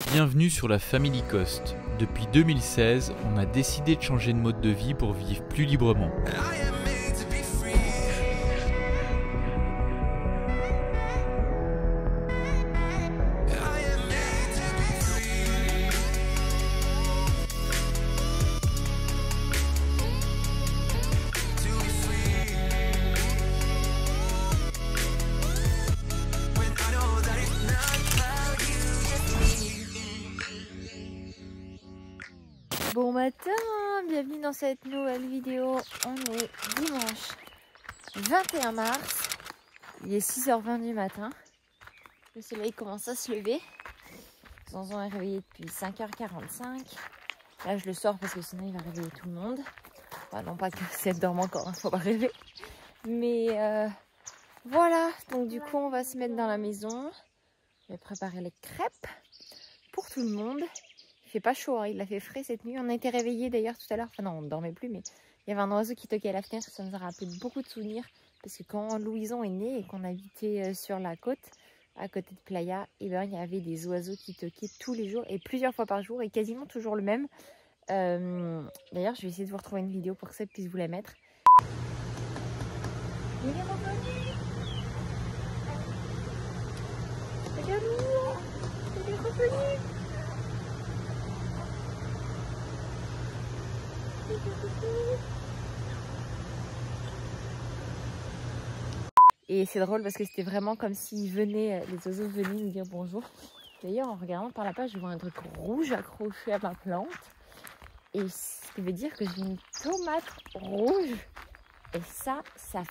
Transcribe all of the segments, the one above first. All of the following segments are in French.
Bienvenue sur la Family Coast. Depuis 2016, on a décidé de changer de mode de vie pour vivre plus librement. Bon matin, bienvenue dans cette nouvelle vidéo. On est dimanche 21 mars, il est 6h20 du matin. Le soleil commence à se lever. Zanzan est réveillé depuis 5h45. Là je le sors parce que sinon il va réveiller tout le monde. Enfin, non pas que si elle dorme encore, il ne faut pas rêver. Mais voilà, donc du coup on va se mettre dans la maison. Je vais préparer les crêpes pour tout le monde. Il fait pas chaud, hein, il a fait frais cette nuit. On a été réveillés d'ailleurs tout à l'heure. Enfin non, on ne dormait plus, mais il y avait un oiseau qui toquait à la fenêtre. Ça nous a rappelé beaucoup de souvenirs. Parce que quand Louison est née et qu'on habitait sur la côte, à côté de Playa, et ben, il y avait des oiseaux qui toquaient tous les jours et plusieurs fois par jour et quasiment toujours le même. D'ailleurs, je vais essayer de vous retrouver une vidéo pour que ça puisse vous la mettre. Il est revenu. Regarde-moi. Il est revenu. Et c'est drôle parce que c'était vraiment comme s'ils venaient, les oiseaux venaient nous dire bonjour. D'ailleurs, en regardant par la page, je vois un truc rouge accroché à ma plante. Et ce qui veut dire que j'ai une tomate rouge. Et ça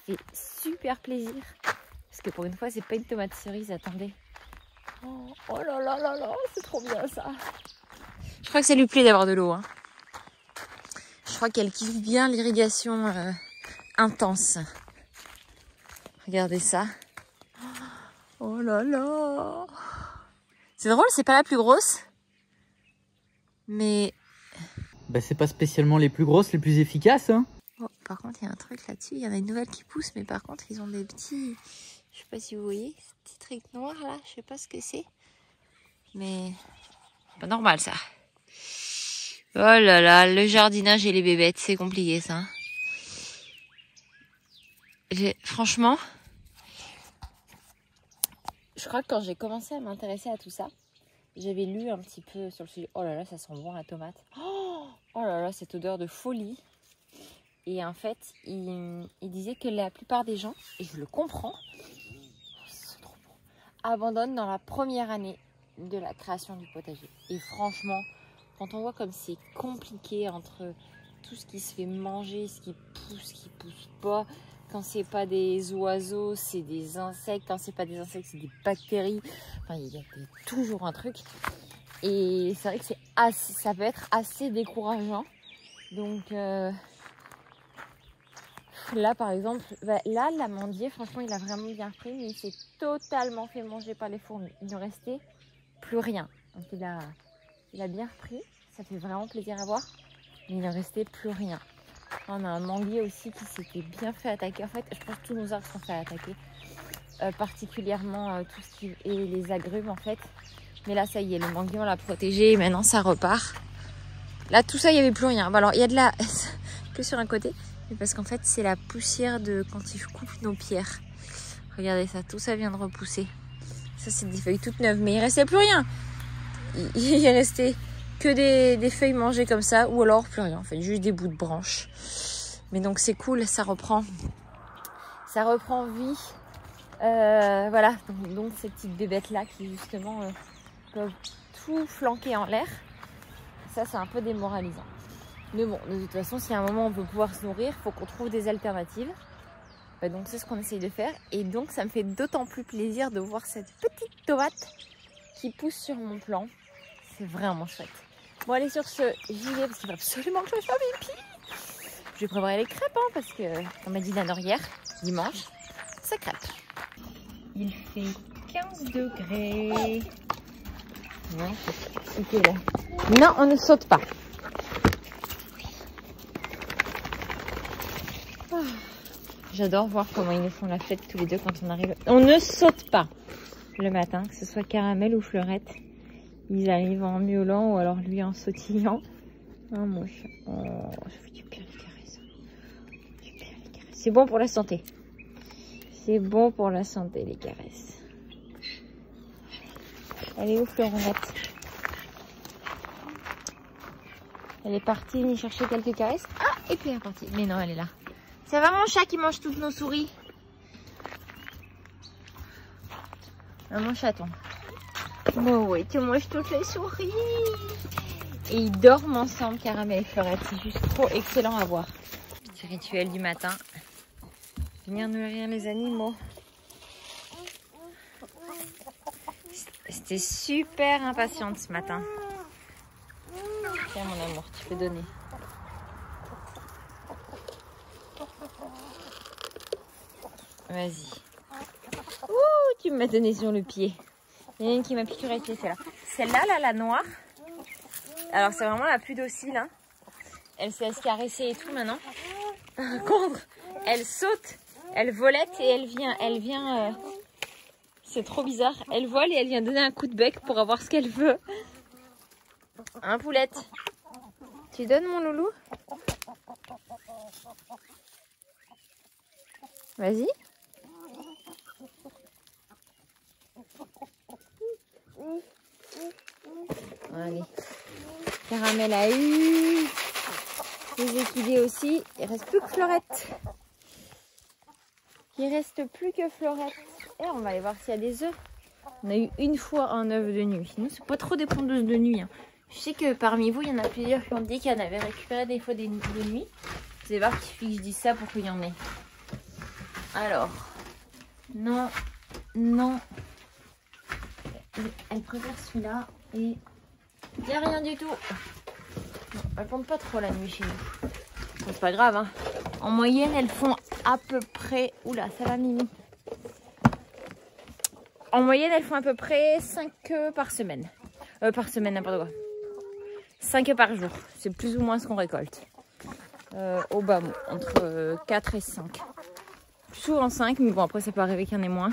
fait super plaisir. Parce que pour une fois, c'est pas une tomate cerise, attendez. Oh là là là là, c'est trop bien ça. Je crois que ça lui plaît d'avoir de l'eau, hein. Je crois qu'elle kiffe bien l'irrigation intense. Regardez ça. Oh là là. C'est drôle, c'est pas la plus grosse. Mais... Bah c'est pas spécialement les plus grosses, les plus efficaces, hein. Oh, par contre, il y a un truc là-dessus. Il y en a une nouvelle qui pousse, mais par contre, ils ont des petits... Je sais pas si vous voyez, ces petits trucs noirs là. Je sais pas ce que c'est. Mais... c'est pas normal ça. Oh là là, le jardinage et les bébêtes, c'est compliqué ça. Franchement, je crois que quand j'ai commencé à m'intéresser à tout ça, j'avais lu un petit peu sur le sujet. Oh là là, ça sent bon la tomate. Oh là là, cette odeur de folie. Et en fait, il disait que la plupart des gens, et je le comprends, c'est trop bon, abandonnent dans la première année de la création du potager. Et franchement, quand on voit comme c'est compliqué entre tout ce qui se fait manger, ce qui pousse pas, quand c'est pas des oiseaux, c'est des insectes, quand c'est pas des insectes, c'est des bactéries. Enfin, il y a toujours un truc. Et c'est vrai que ça peut être assez décourageant. Donc là, par exemple, là, l'amandier, franchement, il a vraiment bien pris, mais il s'est totalement fait manger par les fourmis. Il ne restait plus rien. Donc il a bien repris, ça fait vraiment plaisir à voir, mais il ne restait plus rien. On a un manguier aussi qui s'était bien fait attaquer. En fait, je pense que tous nos arbres sont fait attaquer, particulièrement tout ce qui est les agrumes en fait. Mais là, ça y est, le manguier on l'a protégé et maintenant ça repart. Là, tout ça, il n'y avait plus rien. Bon, alors, il y a de la que sur un côté, mais parce qu'en fait, c'est la poussière de quand ils coupent nos pierres. Regardez ça, tout ça vient de repousser. Ça, c'est des feuilles toutes neuves, mais il restait plus rien. Il est resté que des feuilles mangées comme ça, ou alors plus rien, en fait, juste des bouts de branches. Mais donc c'est cool, ça reprend vie. Voilà, donc ces petites bébêtes là qui justement peuvent tout flanquer en l'air. Ça, c'est un peu démoralisant. Mais bon, de toute façon, si à un moment on veut pouvoir se nourrir, il faut qu'on trouve des alternatives. Donc c'est ce qu'on essaye de faire. Et donc ça me fait d'autant plus plaisir de voir cette petite tomate qui pousse sur mon plan. C'est vraiment chouette. Bon, allez, sur ce, j'y vais parce qu'il faut absolument que je fasse pipi. Je vais préparer les crêpes, hein, parce que, on m'a dit la hier, dimanche, c'est crêpes. Il fait 15 degrés. Ouais, ok là. Non, on ne saute pas. Ah, j'adore voir comment ils nous font la fête tous les deux quand on arrive. On ne saute pas le matin, que ce soit Caramel ou Fleurette. Ils arrivent en miaulant ou alors lui en sautillant. Oh mon chat. Oh, ça fait du bien les caresses. Du bien les caresses. C'est bon pour la santé. C'est bon pour la santé les caresses. Elle est où Florette? Elle est partie venir chercher quelques caresses. Ah, et puis elle est partie. Mais non, elle est là. Ça va mon chat qui mange toutes nos souris? Ah, mon chaton. Oh oui, tu manges toutes les souris. Et ils dorment ensemble, Caramel et Fleurette. C'est juste trop excellent à voir. Petit rituel du matin. Venir nourrir les animaux. C'était super impatiente ce matin. Tiens mon amour, tu peux donner. Vas-y. Ouh, tu m'as donné sur le pied. Il y en a une qui m'a piqûré le pied, celle-là. Celle-là, là, la noire. Alors c'est vraiment la plus docile. Hein. Elle se laisse caresser et tout maintenant. Par contre, elle saute, elle volette et elle vient. C'est trop bizarre. Elle vole et elle vient donner un coup de bec pour avoir ce qu'elle veut. Hein, Poulette? Tu donnes mon loulou? Vas-y. Allez. Caramel a eu. Les équidés aussi. Il reste plus que Fleurette. Il reste plus que Fleurette. Et on va aller voir s'il y a des œufs. On a eu une fois un œuf de nuit. Sinon, c'est pas trop des pondeuses de nuit. Hein. Je sais que parmi vous, il y en a plusieurs qui ont dit qu'il y en avait récupéré des fois des de nuit. Vous allez voir qu'il suffit que je dise ça pour qu'il y en ait. Alors, non, non. Elle préfère celui-là et il n'y a rien du tout. Elles comptent pas trop la nuit chez nous. C'est pas grave, hein. En moyenne, elles font à peu près... Oula, ça va Mimi. En moyenne, elles font à peu près 5 œufs par semaine. Par semaine, n'importe quoi. 5 œufs par jour. C'est plus ou moins ce qu'on récolte. Au bas, entre 4 et 5. Souvent 5, mais bon, après, ça peut arriver qu'il y en ait moins.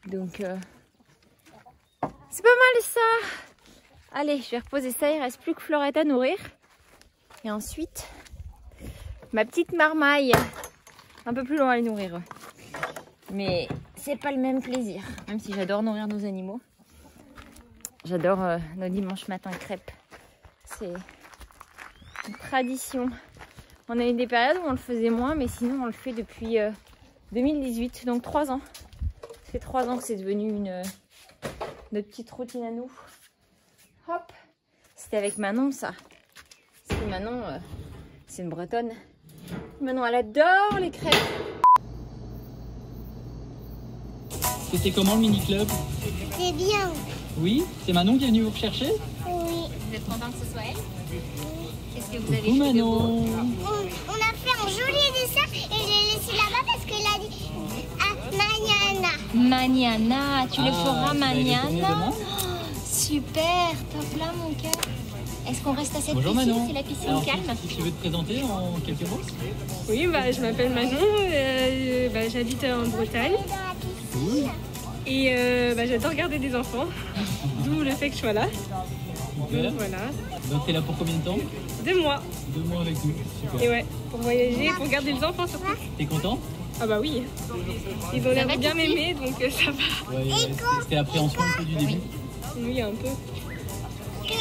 Donc, c'est pas mal ça. Allez, je vais reposer ça. Il reste plus que Fleurette à nourrir. Et ensuite, ma petite marmaille. Un peu plus loin à les nourrir. Mais c'est pas le même plaisir. Même si j'adore nourrir nos animaux. J'adore nos dimanches matins crêpes. C'est une tradition. On a eu des périodes où on le faisait moins, mais sinon on le fait depuis 2018, donc 3 ans. Ça fait 3 ans que c'est devenu notre petite routine à nous. Hop, c'était avec Manon ça. Parce que Manon, c'est une bretonne. Manon, elle adore les crêpes. C'était comment le mini-club? C'est bien. Oui? C'est Manon qui est venue vous rechercher? Oui. Vous êtes content que ce soit elle? Qu'est-ce que vous Coucou avez fait de Manon. beau? On a fait un joli dessin et j'ai laissé là-bas parce qu'elle a dit Mañana. Mañana, tu le feras tu vas y retourner mañana. demain? Super, top là mon cœur. Est-ce qu'on reste à cette Bonjour piscine? Manon. C'est la piscine Alors, calme. si tu veux te présenter en quelques mots? Oui, je m'appelle Manon, j'habite en Bretagne Cool. et j'adore garder des enfants, d'où le fait que je sois là. Super. Donc, voilà, Donc t'es là pour combien de temps? 2 mois. 2 mois avec nous. Super. Et ouais, pour voyager, pour garder les enfants surtout. T'es content? Ah bah oui, ils ont l'air de bien m'aimer donc ça va. Ouais, c'était l'appréhension un peu du début. Oui, un peu.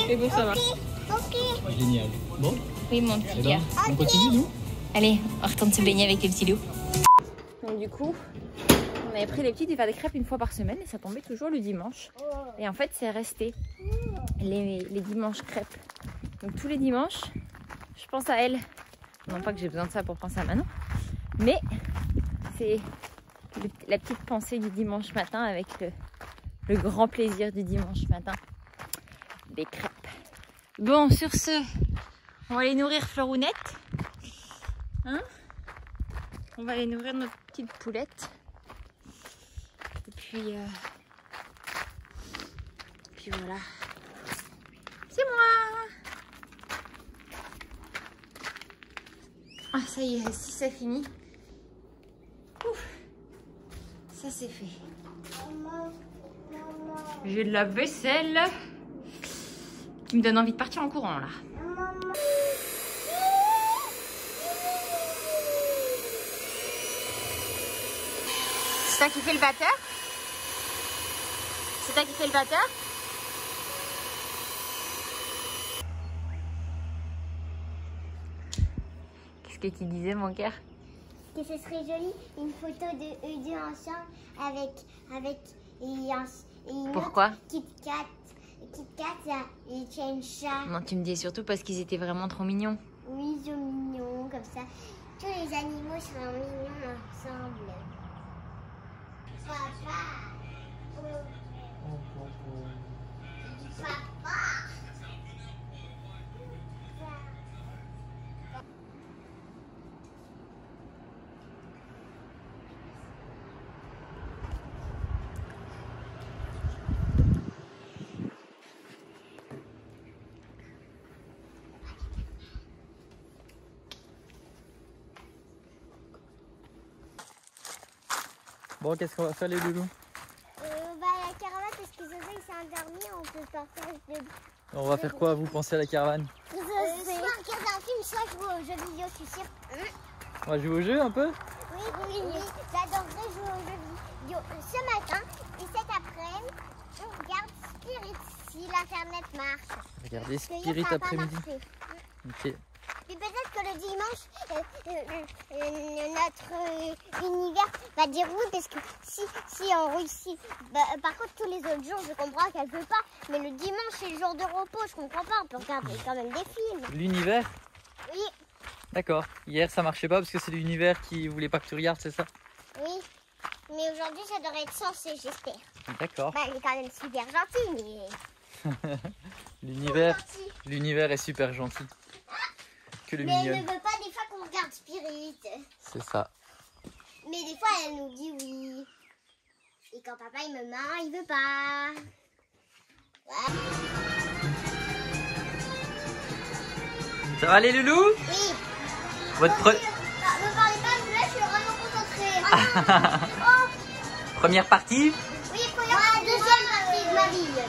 Mais bon, ça va. Ok. Génial. Bon, Oui mon petit eh cœur. ben, on continue nous? Allez, on retourne se baigner avec le petit loup. Donc du coup, on avait pris les petits de faire des crêpes une fois par semaine et ça tombait toujours le dimanche. Et en fait, c'est resté les dimanches crêpes. Donc tous les dimanches, je pense à elle. Non pas que j'ai besoin de ça pour penser à Manon, mais c'est la petite pensée du dimanche matin avec le grand plaisir du dimanche matin. Des crêpes. Bon, sur ce, on va aller nourrir Fleurounette. Hein? On va aller nourrir notre petite poulette. Et puis voilà. C'est moi! Ah, ça y est, si ça finit. Ouf! Ça c'est fait. J'ai de la vaisselle. Tu me donnes envie de partir en courant là. C'est toi qui fais le batteur? C'est toi qui fais le batteur? Qu'est-ce que tu disais mon cœur? Que ce serait joli une photo de eux deux ensemble avec une Pourquoi? autre Kit Kat. Kit Kat et Chain Chat. Non, tu me dis surtout parce qu'ils étaient vraiment trop mignons. Oui, ils sont mignons comme ça. Tous les animaux sont mignons ensemble. Papa. Papa. Bon, qu'est-ce qu'on va faire les loulous? La caravane, parce que Zoé il s'est endormi, on peut partir de... On va faire quoi, vous pensez à la caravane? Soit regarder un film, soit jouer aux jeux vidéo, je suis sûre. On va jouer au jeu un peu? Oui. J'adorerais jouer aux jeux vidéo. Ce matin et cet après-midi, on regarde Spirit si l'internet marche. Regardez Parce que hier, Spirit ça a pas après-midi. marché. Ok. Puis peut-être que le dimanche, notre univers va dire oui, parce que si on réussit. Par contre, tous les autres jours, je comprends qu'elle ne peut pas. Mais le dimanche, c'est le jour de repos, je comprends pas. On peut regarder quand même des films. L'univers? Oui, D'accord. Hier ça marchait pas parce que c'est l'univers qui voulait pas que tu regardes, c'est ça? oui. Mais aujourd'hui, ça devrait être censé, j'espère. D'accord. Elle est quand même super gentille, mais... L'univers est super gentil. Que le Mais elle mignonne. ne veut pas des fois qu'on regarde Spirit. C'est ça. Mais des fois, elle nous dit oui. Et quand papa il me ment, il veut pas. Ouais. Ça va les loulous? Oui. Votre Me parlez pas, mais là je suis vraiment concentrée. Oh. première partie? Oui, première deuxième partie de ma vie.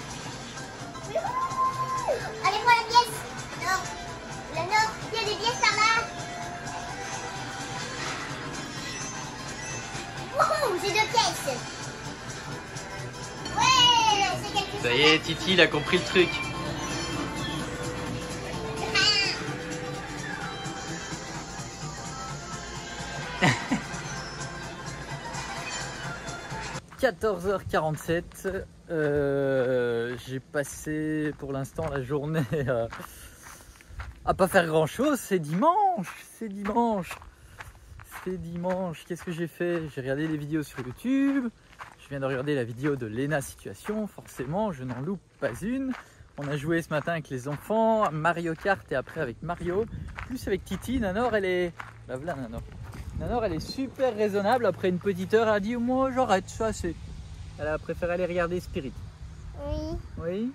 Allez, prends la pièce. Non. Non, il y a des pièces par là. Wouhou, j'ai 2 pièces. Ouais, c'est quelque chose. Ça y est, Titi il a compris le truc. « 14h47, j'ai passé pour l'instant la journée à pas faire grand chose. C'est dimanche. Qu'est-ce que j'ai fait? J'ai regardé les vidéos sur YouTube. Je viens de regarder la vidéo de Lena Situation. Forcément, je n'en loupe pas une. On a joué ce matin avec les enfants, à Mario Kart et après avec Mario. Plus avec Titi. Nanor, elle est... La voilà, Nanor. Nanor, elle est super raisonnable. Après une petite heure, elle a dit moi j'arrête, ça c'est. Elle a préféré aller regarder Spirit. Oui. Oui.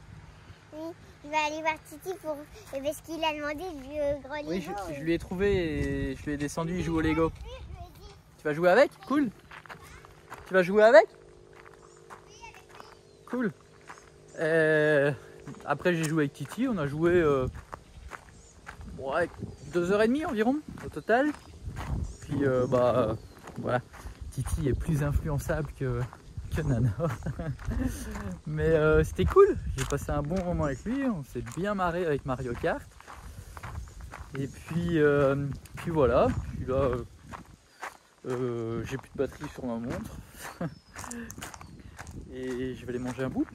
Il va aller voir Titi parce qu'il a demandé du gros Lego. Oui, je lui ai trouvé et je lui ai descendu, il joue au Lego. Tu vas jouer avec? Cool. Tu vas jouer avec? Cool. Après j'ai joué avec Titi, on a joué 2h30 environ au total. Puis voilà, Titi est plus influençable que Nanor. Mais c'était cool, j'ai passé un bon moment avec lui, on s'est bien marré avec Mario Kart. Et puis voilà, puis là j'ai plus de batterie sur ma montre. Et je vais aller manger un bout.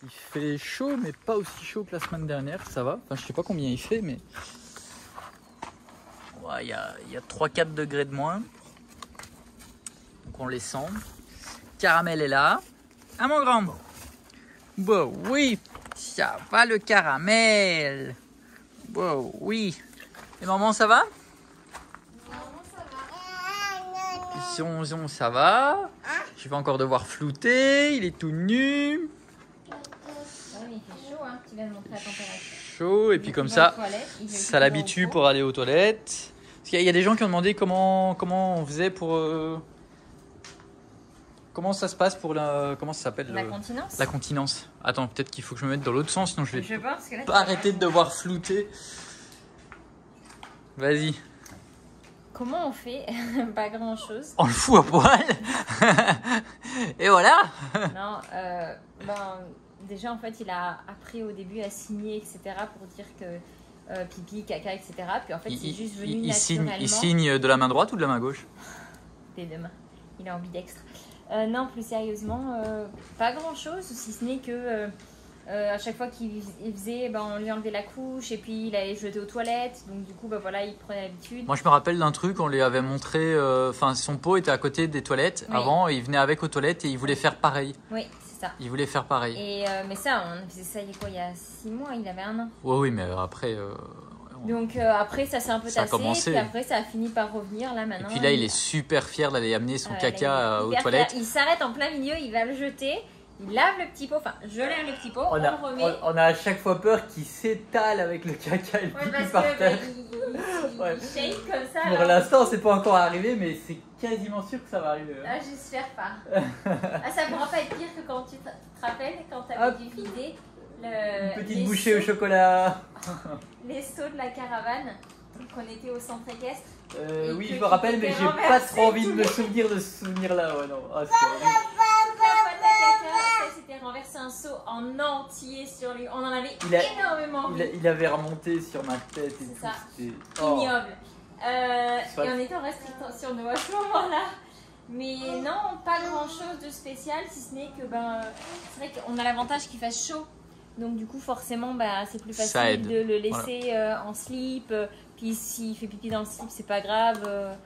Il fait chaud mais pas aussi chaud que la semaine dernière, ça va. Enfin je sais pas combien il fait mais... Il y a 3-4 degrés de moins. Donc on les sent. Caramel est là. Ah mon grand. Bon oui, ça va le caramel. Bon oui. Et maman ça va? Zonzon ça va. Je vais encore devoir flouter. Il est tout nu. Il fait chaud, hein. Tu viens de montrer la température. Chaud et puis comme ça, ça l'habitue pour aller aux toilettes. Parce qu'il y a des gens qui ont demandé comment on faisait pour comment ça se passe pour la... Comment ça s'appelle La continence. La continence. Attends, peut-être qu'il faut que je me mette dans l'autre sens, sinon je vais Je sais pas, parce que là, pas arrêter de devoir flouter. Vas-y. Comment on fait? Pas grand chose. On le fout à poil. Et voilà. Non, déjà en fait il a appris au début à signer, etc. pour dire que pipi, caca, etc. Puis en fait c'est juste venu naturellement. Il signe de la main droite ou de la main gauche? Des deux mains. Il est ambidextre. Non, plus sérieusement, pas grand chose, si ce n'est que à chaque fois qu'il faisait, on lui enlevait la couche et puis il allait jeter aux toilettes. Donc du coup, voilà, il prenait l'habitude. Moi, je me rappelle d'un truc, on lui avait montré, son pot était à côté des toilettes avant, et il venait avec aux toilettes et il voulait faire pareil. Oui, c'est ça. Il voulait faire pareil. Et, mais ça, on faisait ça il y a 6 mois, il avait 1 an. Oui, mais après... Donc après, ça s'est un peu ça a tassé, commencé. puis après, ça a fini par revenir, là, maintenant. Et puis là, il est super fier d'aller amener son caca aux toilettes. Il s'arrête en plein milieu, il va le jeter, il lave le petit pot, enfin, je lave le petit pot, on le remet. On a à chaque fois peur qu'il s'étale avec le caca et le pipi par terre. Il shake comme ça. Pour l'instant, c'est pas encore arrivé, mais c'est quasiment sûr que ça va arriver. Ah, j'espère pas. Ça pourra pas être pire que quand tu te rappelles, quand t'avais dû vider une petite bouchée au chocolat. Les seaux de la caravane, qu'on était au centre équestre. Oui, je me rappelle, mais j'ai pas trop envie de me souvenir de ce souvenir-là. Ouais, non. Ah, ça s'était renversé un seau en entier sur lui. On en avait énormément. Il avait remonté sur ma tête et tout. Ça. Oh. Ignoble. Et on était en restriction de à ce moment-là. Mais non, pas grand-chose de spécial, si ce n'est que c'est vrai qu'on a l'avantage qu'il fasse chaud. Donc du coup forcément c'est plus facile de le laisser en slip, puis s'il fait pipi dans le slip c'est pas grave,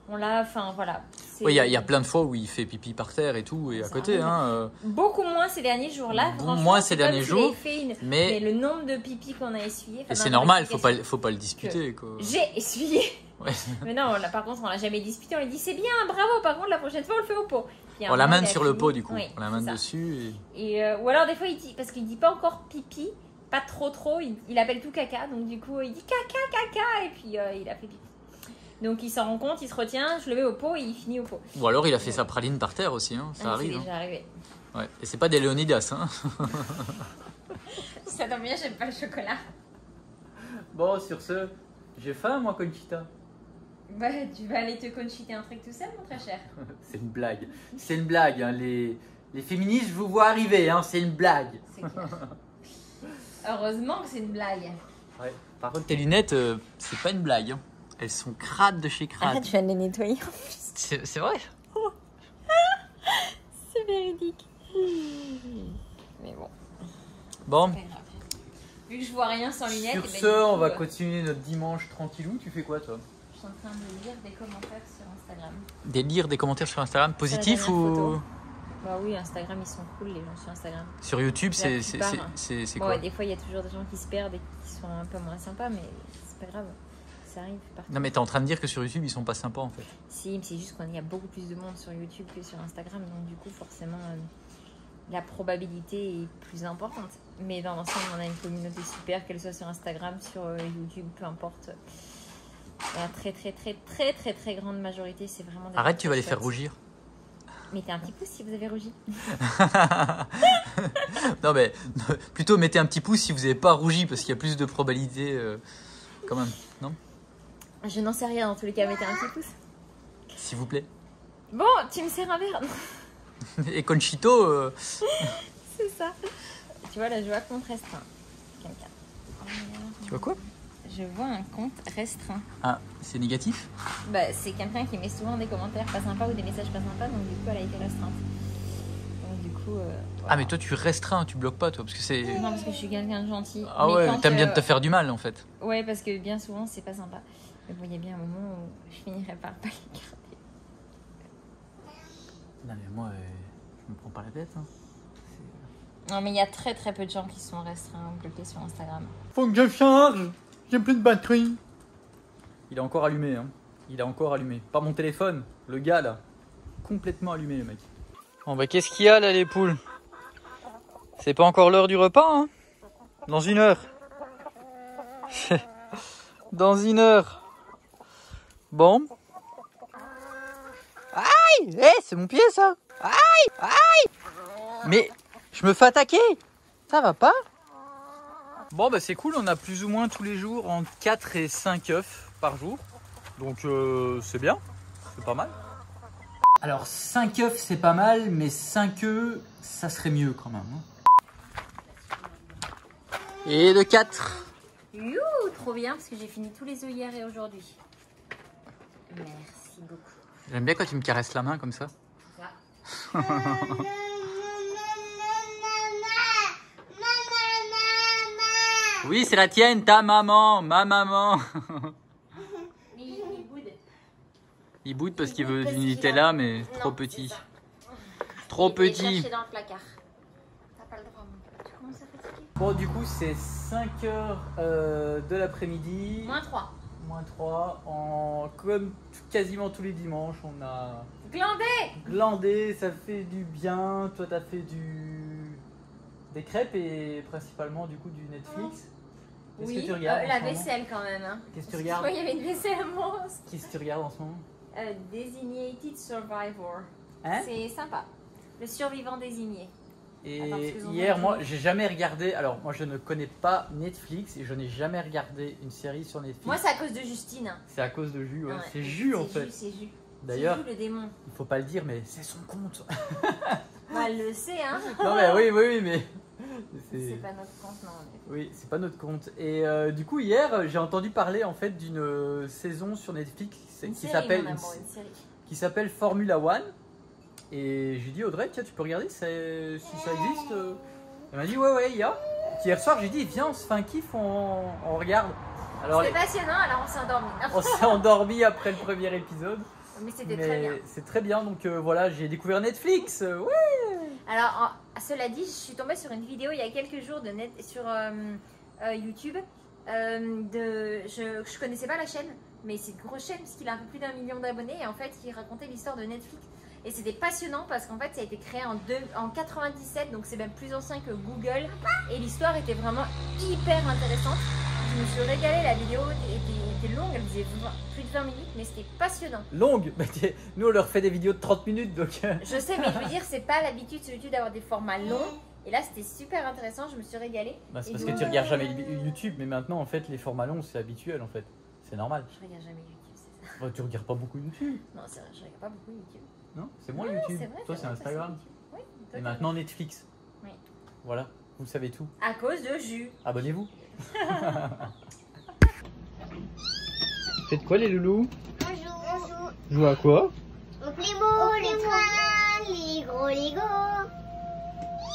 on l'a, enfin voilà. Oui, il y a plein de fois où il fait pipi par terre et tout, et à côté. Beaucoup moins ces derniers jours-là. Moins ces derniers jours, mais le nombre de pipi qu'on a essuyé. Et c'est normal, faut pas le disputer. J'ai essuyé. Ouais. Mais non, là, par contre on l'a jamais disputé, on lui dit c'est bien, bravo, par contre la prochaine fois on le fait au pot. On l'amène sur le pot du coup, on l'amène dessus. Ou alors des fois il dit, parce qu'il dit pas encore pipi, pas trop, il appelle tout caca, donc du coup il dit caca, et puis il a fait pipi. Donc il s'en rend compte, il se retient, je le mets au pot et il finit au pot. Ou alors il a fait sa praline par terre aussi, ça arrive. C'est déjà arrivé. Ouais. Et c'est pas des Léonidas. Ça tombe bien, j'aime pas le chocolat. Bon, sur ce, j'ai faim moi, Conchita. Tu vas aller te conchiter un truc tout seul, mon très cher. C'est une blague. C'est une blague. Les féministes, je vous vois arriver. C'est une blague. C'est clair. Heureusement que c'est une blague. Ouais. Par contre, tes lunettes, c'est pas une blague. Elles sont crades de chez crades. Arrête, je viens de les nettoyer. C'est vrai. C'est véridique. Mais bon. Bon. Vu que je vois rien sans lunettes. Sur ce, on va continuer notre dimanche tranquillou. Tu fais quoi, toi? Je suis en train de lire des commentaires sur Instagram. Lire des commentaires sur Instagram, positifs ou... Bah oui, Instagram, ils sont cool, les gens sur Instagram. Sur YouTube, c'est quoi? Ouais, des fois, il y a toujours des gens qui se perdent et qui sont un peu moins sympas, mais c'est pas grave. Ça arrive partout. Non, mais t'es en train de dire que sur YouTube, ils sont pas sympas, en fait. Si, mais c'est juste qu'il y a beaucoup plus de monde sur YouTube que sur Instagram, donc du coup, forcément, la probabilité est plus importante. Mais dans l'ensemble, on a une communauté super, qu'elle soit sur Instagram, sur YouTube, peu importe. La très grande majorité, c'est vraiment... Arrête, tu vas les faire rougir. Mettez un petit pouce si vous avez rougi. Non, mais plutôt mettez un petit pouce si vous n'avez pas rougi, parce qu'il y a plus de probabilité quand même, non? Je n'en sais rien, en tous les cas, mettez un petit pouce. S'il vous plaît. Bon, tu me sers un verre. Et Conchito... C'est ça. Tu vois, là, je vois compte restreint. Quelqu'un. Tu vois quoi? Je vois un compte restreint. Ah, c'est négatif? C'est quelqu'un qui met souvent des commentaires pas sympas ou des messages pas sympas, donc du coup elle a été restreinte. Donc du coup... Voilà. Ah, mais toi tu restreins, tu bloques pas toi, parce que c'est... Non, parce que je suis quelqu'un de gentil. Ah mais ouais, t'aimes bien te faire du mal en fait. Ouais, parce que bien souvent c'est pas sympa. Mais bon, il y a bien un moment où je finirai par pas les garder. Non mais moi, je me prends pas la tête. Non, mais il y a très peu de gens qui sont restreints ou bloqués sur Instagram. Faut que je charge. J'ai plus de batterie. Il est encore allumé, Il est encore allumé. Pas mon téléphone, le gars là. Complètement allumé le mec. Bon qu'est-ce qu'il y a là les poules? C'est pas encore l'heure du repas, Dans 1 heure. Dans 1 heure. Bon. Aïe! C'est mon pied ça! Aïe! Aïe! Mais je me fais attaquer! Ça va pas? Bon bah c'est cool, on a plus ou moins tous les jours entre 4 et 5 œufs par jour. Donc c'est bien, c'est pas mal. Alors 5 œufs c'est pas mal, mais 5 œufs ça serait mieux quand même. Et de 4. Youhou, trop bien parce que j'ai fini tous les œufs hier et aujourd'hui. Merci beaucoup. J'aime bien quand tu me caresses la main comme ça. Oui, c'est la tienne, ta maman, ma maman. Il boude. Il boude parce qu'il veut du Nutella, mais trop petit. Trop petit. Dans le placard. T'as pas le droit, tu commences à fatiguer. Bon, du coup, c'est 5 heures de l'après-midi. Moins 3. Moins 3. Comme quasiment tous les dimanches, on a glandé. Ça fait du bien. Toi, t'as fait des crêpes et principalement du coup du Netflix. Qu'est-ce que tu regardes la vaisselle quand même. Hein. Qu'est-ce que tu regardes? Il y avait une vaisselle monstre. Qu'est-ce que tu regardes en ce moment? Designated Survivor. Hein? C'est sympa. Le survivant désigné. Et hier, moi, j'ai jamais regardé. Alors, moi, je ne connais pas Netflix et je n'ai jamais regardé une série sur Netflix. Moi, c'est à cause de Justine. C'est à cause de Jus, ouais. Ouais, C'est Jus en fait. C'est Jus. D'ailleurs, le démon. il faut pas le dire, mais c'est son compte. Elle le sait, hein. Non, mais oui, mais. C'est pas notre compte, non. Oui, c'est pas notre compte. Et du coup, hier, j'ai entendu parler en fait d'une saison sur Netflix qui s'appelle Formula One. Et j'ai dit, Audrey, tiens, tu peux regarder si ça existe. Elle m'a dit, ouais, il y a. Hier soir, j'ai dit, viens, on se fait un kiff, on regarde. C'était passionnant, alors on s'est endormi. On s'est endormi après le premier épisode. Mais c'était très bien. C'est très bien, donc voilà, j'ai découvert Netflix. Ouais. Alors, cela dit, je suis tombée sur une vidéo il y a quelques jours sur YouTube. Je connaissais pas la chaîne, mais c'est une grosse chaîne puisqu'il a un peu plus d'1 million d'abonnés. Et en fait, il racontait l'histoire de Netflix. Et c'était passionnant parce qu'en fait, ça a été créé en 97, donc c'est même plus ancien que Google. Et l'histoire était vraiment hyper intéressante. Je me suis régalée, la vidéo était longue, elle faisait plus de 20 minutes, mais c'était passionnant. Longue? Nous on leur fait des vidéos de 30 minutes donc... Je sais, mais je veux dire, c'est pas l'habitude sur YouTube d'avoir des formats longs. Et là c'était super intéressant, je me suis régalée. C'est parce que tu regardes jamais YouTube, mais maintenant en fait les formats longs c'est habituel en fait. C'est normal. Je regarde jamais YouTube, c'est ça. Tu regardes pas beaucoup YouTube? Non, c'est vrai, je regarde pas beaucoup YouTube. Non, c'est moi YouTube. Vrai, toi c'est Instagram. Oui, et maintenant Netflix. Oui. Voilà, vous savez tout. À cause de Jus. Abonnez-vous. Faites quoi les loulous? Bonjour. Joue à quoi? Au Playmo, les trains, les gros Lego.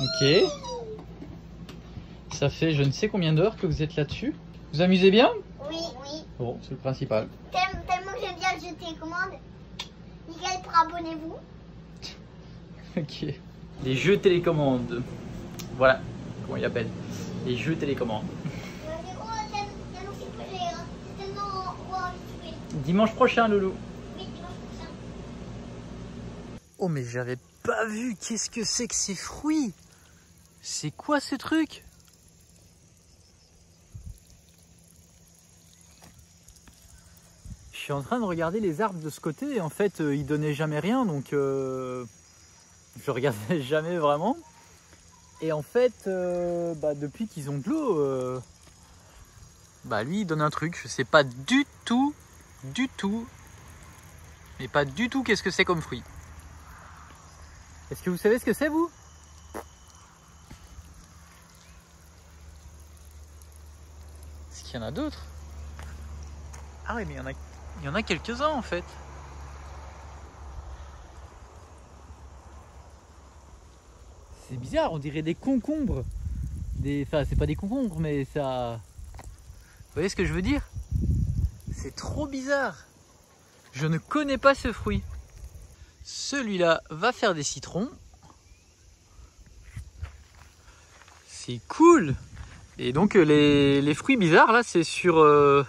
Ok. Ça fait je ne sais combien d'heures que vous êtes là-dessus. Vous amusez bien? Oui. Bon, c'est le principal. Tellement que j'aime bien le jeu télécommande. Nickel, pour abonnez-vous. Ok. Les jeux télécommande. Voilà comment ils appellent. Les jeux télécommande. Dimanche prochain, Loulou. Oui, dimanche prochain. Oh, mais j'avais pas vu. Qu'est-ce que c'est que ces fruits? C'est quoi ce truc? Je suis en train de regarder les arbres de ce côté et en fait, ils donnaient jamais rien, donc je regardais jamais vraiment. Et en fait, depuis qu'ils ont de l'eau, lui il donne un truc. Je sais pas du tout, mais pas du tout qu'est-ce que c'est comme fruit. Est-ce que vous savez ce que c'est vous? Est-ce qu'il y en a d'autres? Ah oui, mais il y en a quelques-uns en fait. C'est bizarre, on dirait des concombres. Enfin, c'est pas des concombres, mais ça... Vous voyez ce que je veux dire? C'est trop bizarre. Je ne connais pas ce fruit. Celui-là va faire des citrons. C'est cool. Et donc les fruits bizarres là, c'est sur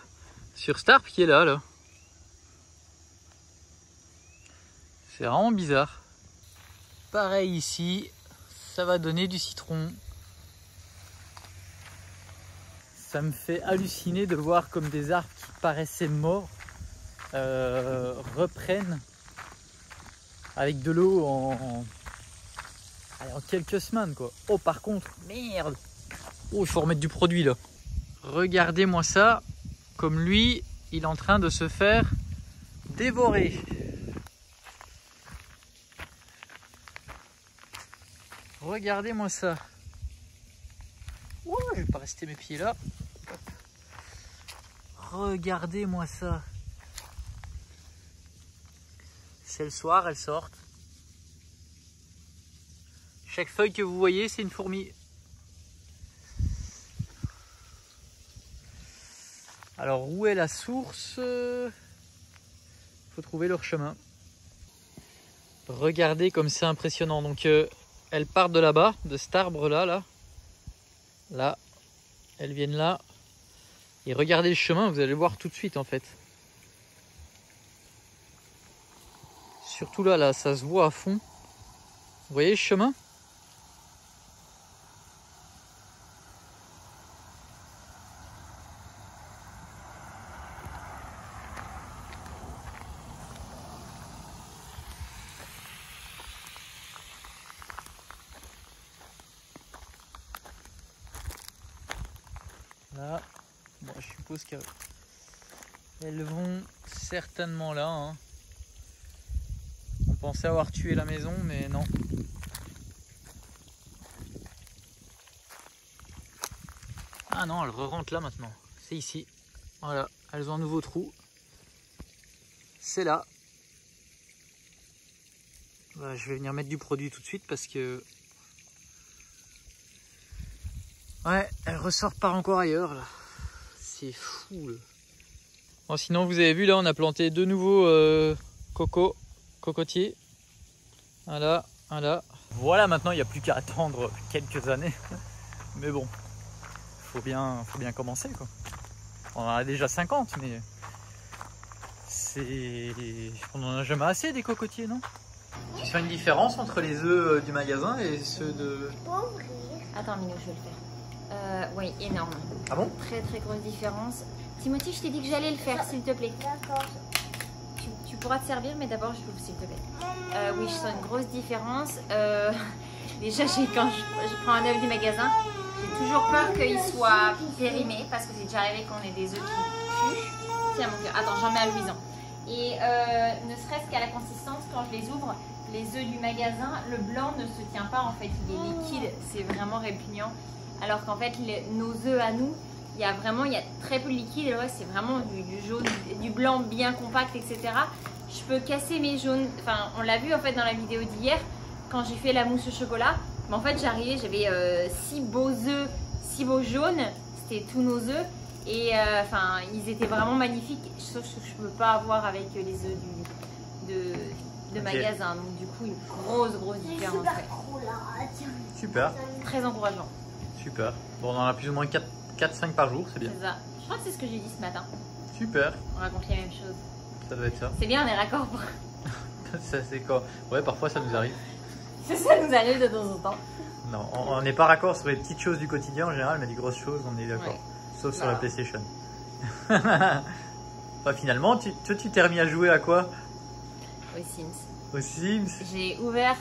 cet arbre qui est là. C'est vraiment bizarre. Pareil ici, ça va donner du citron. Ça me fait halluciner de voir comme des arbres qui paraissaient morts reprennent avec de l'eau Allez, en quelques semaines quoi. Oh par contre, merde. Oh, il faut remettre du produit là. Regardez-moi ça. Comme lui, il est en train de se faire dévorer. Regardez-moi ça. Ouh, je vais pas rester mes pieds là. Regardez-moi ça. C'est le soir, elles sortent. Chaque feuille que vous voyez, c'est une fourmi. Alors, où est la source? Il faut trouver leur chemin. Regardez comme c'est impressionnant. Donc, elles partent de là-bas, de cet arbre-là, là. Elles viennent là. Et regardez le chemin, vous allez le voir tout de suite en fait. Surtout là, ça se voit à fond. Vous voyez le chemin? Là, bon, je suppose qu'elles vont certainement là. Hein. On pensait avoir tué la maison, mais non. Ah non, elles re-rentrent là maintenant. C'est ici. Voilà, elles ont un nouveau trou. C'est là. Voilà, je vais venir mettre du produit tout de suite parce que... Ouais, elles ressortent par encore ailleurs là. C'est fou là. Bon, sinon vous avez vu là, on a planté deux nouveaux cocotiers. Voilà, voilà. Voilà, maintenant il n'y a plus qu'à attendre quelques années. Mais bon, faut bien commencer quoi. On en a déjà 50, mais on en a jamais assez des cocotiers, non? Tu sens une différence entre les œufs du magasin et ceux de... Attends, Minou, je vais le faire. Oui, énorme. Ah bon? Très très grosse différence. Timothy, je t'ai dit que j'allais le faire, s'il te plaît. D'accord. Tu pourras te servir, mais d'abord je l'ouvre, s'il te plaît. Oui, je sens une grosse différence. Déjà, quand je prends un œuf du magasin, j'ai toujours peur qu'il soit périmé, parce que c'est déjà arrivé qu'on ait des œufs qui puent. Tiens mon cœur, attends, j'en mets à Louison. Et ne serait-ce qu'à la consistance, quand je les ouvre, les œufs du magasin, le blanc ne se tient pas en fait, il est liquide, c'est vraiment répugnant. Alors qu'en fait, nos œufs à nous, il y a très peu de liquide, et ouais, c'est vraiment du jaune, du blanc bien compact, etc. Je peux casser mes jaunes, enfin on l'a vu en fait dans la vidéo d'hier, quand j'ai fait la mousse au chocolat, mais en fait j'arrivais, j'avais 6 beaux œufs, 6 beaux jaunes, c'était tous nos œufs, et enfin ils étaient vraiment magnifiques, sauf que je ne peux pas avoir avec les œufs de magasin, donc du coup une grosse différence. Ouais. Super. Très encourageant. Super. Bon, on en a plus ou moins 4-5 par jour, c'est bien. C'est ça. Je crois que c'est ce que j'ai dit ce matin. Super. On raconte les mêmes choses. Ça doit être ça. C'est bien, on est raccord pour... Ça c'est quoi? Ouais, parfois ça nous arrive. Ça nous arrive de temps en temps. Non, on n'est pas raccord sur les petites choses du quotidien en général, mais les grosses choses, on est d'accord. Ouais. Sauf sur la PlayStation. Bah, finalement, tu t'es remis à jouer à quoi? Aux Sims. Aux Sims. J'ai ouvert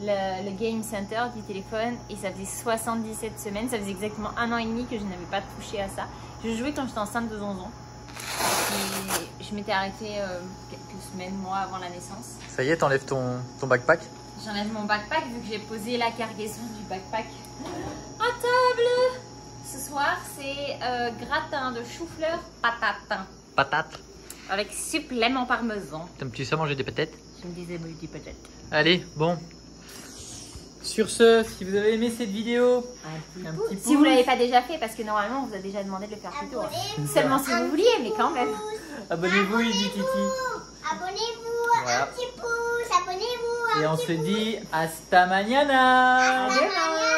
le Game Center du téléphone et ça faisait 77 semaines. Ça faisait exactement 1 an et demi que je n'avais pas touché à ça. Je jouais quand j'étais enceinte de 11 ans. Et je m'étais arrêtée quelques semaines, mois avant la naissance. Ça y est, t'enlèves ton backpack? J'enlève mon backpack vu que j'ai posé la cargaison du backpack à table. Ce soir, c'est gratin de chou-fleur patate. Patate. Avec supplément parmesan. T'aimes-tu ça manger des patates? Je me disais des patates. Allez, bon. Sur ce, si vous avez aimé cette vidéo, un petit pouce. Si vous ne l'avez pas déjà fait, parce que normalement on vous a déjà demandé de le faire plus tôt. Seulement si vous vouliez, mais quand même. Abonnez-vous, il dit Titi. Abonnez-vous, voilà. un petit pouce, abonnez-vous. Et on se dit hasta mañana. À demain.